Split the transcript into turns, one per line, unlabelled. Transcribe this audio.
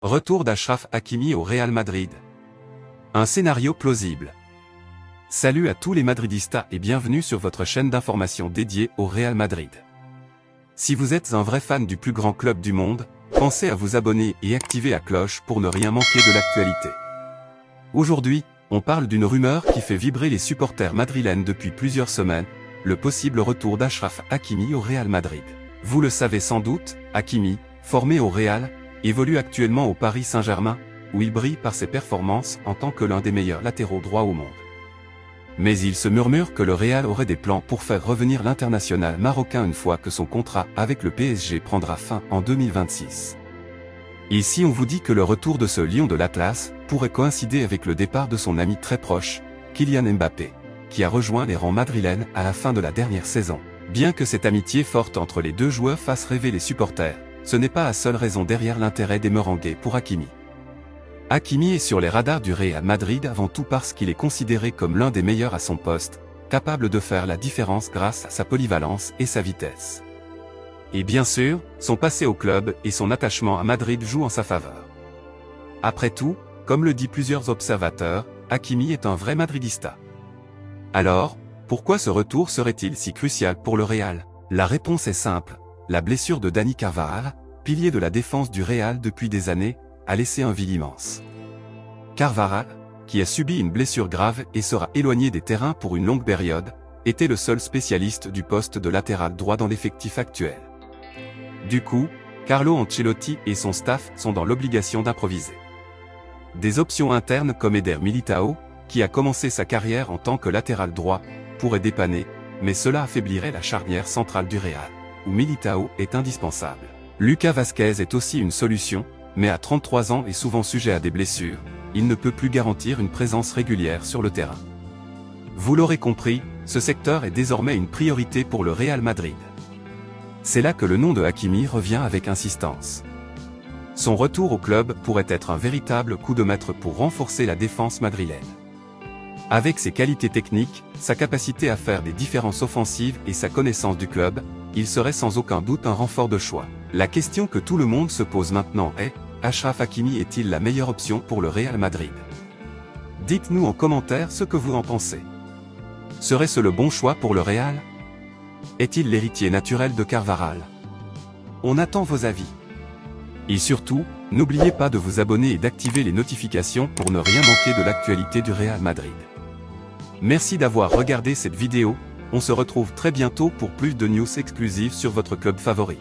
Retour d'Achraf Hakimi au Real Madrid. Un scénario plausible. Salut à tous les madridistas et bienvenue sur votre chaîne d'information dédiée au Real Madrid. Si vous êtes un vrai fan du plus grand club du monde, pensez à vous abonner et activer la cloche pour ne rien manquer de l'actualité. Aujourd'hui, on parle d'une rumeur qui fait vibrer les supporters madrilènes depuis plusieurs semaines, le possible retour d'Achraf Hakimi au Real Madrid. Vous le savez sans doute, Hakimi, formé au Real, évolue actuellement au Paris Saint-Germain, où il brille par ses performances en tant que l'un des meilleurs latéraux droits au monde. Mais il se murmure que le Real aurait des plans pour faire revenir l'international marocain une fois que son contrat avec le PSG prendra fin en 2026. Ici on vous dit que le retour de ce lion de l'Atlas pourrait coïncider avec le départ de son ami très proche, Kylian Mbappé, qui a rejoint les rangs madrilènes à la fin de la dernière saison. Bien que cette amitié forte entre les deux joueurs fasse rêver les supporters, ce n'est pas la seule raison derrière l'intérêt des Merengues pour Hakimi. Hakimi est sur les radars du Real Madrid avant tout parce qu'il est considéré comme l'un des meilleurs à son poste, capable de faire la différence grâce à sa polyvalence et sa vitesse. Et bien sûr, son passé au club et son attachement à Madrid jouent en sa faveur. Après tout, comme le disent plusieurs observateurs, Hakimi est un vrai madridista. Alors, pourquoi ce retour serait-il si crucial pour le Real? La réponse est simple. La blessure de Dani Carvajal, pilier de la défense du Real depuis des années, a laissé un vide immense. Carvajal, qui a subi une blessure grave et sera éloigné des terrains pour une longue période, était le seul spécialiste du poste de latéral droit dans l'effectif actuel. Du coup, Carlo Ancelotti et son staff sont dans l'obligation d'improviser. Des options internes comme Eder Militao, qui a commencé sa carrière en tant que latéral droit, pourraient dépanner, mais cela affaiblirait la charnière centrale du Real, où Militao est indispensable. Lucas Vázquez est aussi une solution, mais à 33 ans et souvent sujet à des blessures, il ne peut plus garantir une présence régulière sur le terrain. Vous l'aurez compris, ce secteur est désormais une priorité pour le Real Madrid. C'est là que le nom de Hakimi revient avec insistance. Son retour au club pourrait être un véritable coup de maître pour renforcer la défense madrilène. Avec ses qualités techniques, sa capacité à faire des différences offensives et sa connaissance du club, il serait sans aucun doute un renfort de choix. La question que tout le monde se pose maintenant est, Achraf Hakimi est-il la meilleure option pour le Real Madrid? Dites-nous en commentaire ce que vous en pensez. Serait-ce le bon choix pour le Real? Est-il l'héritier naturel de Carvajal? On attend vos avis. Et surtout, n'oubliez pas de vous abonner et d'activer les notifications pour ne rien manquer de l'actualité du Real Madrid. Merci d'avoir regardé cette vidéo, on se retrouve très bientôt pour plus de news exclusives sur votre club favori.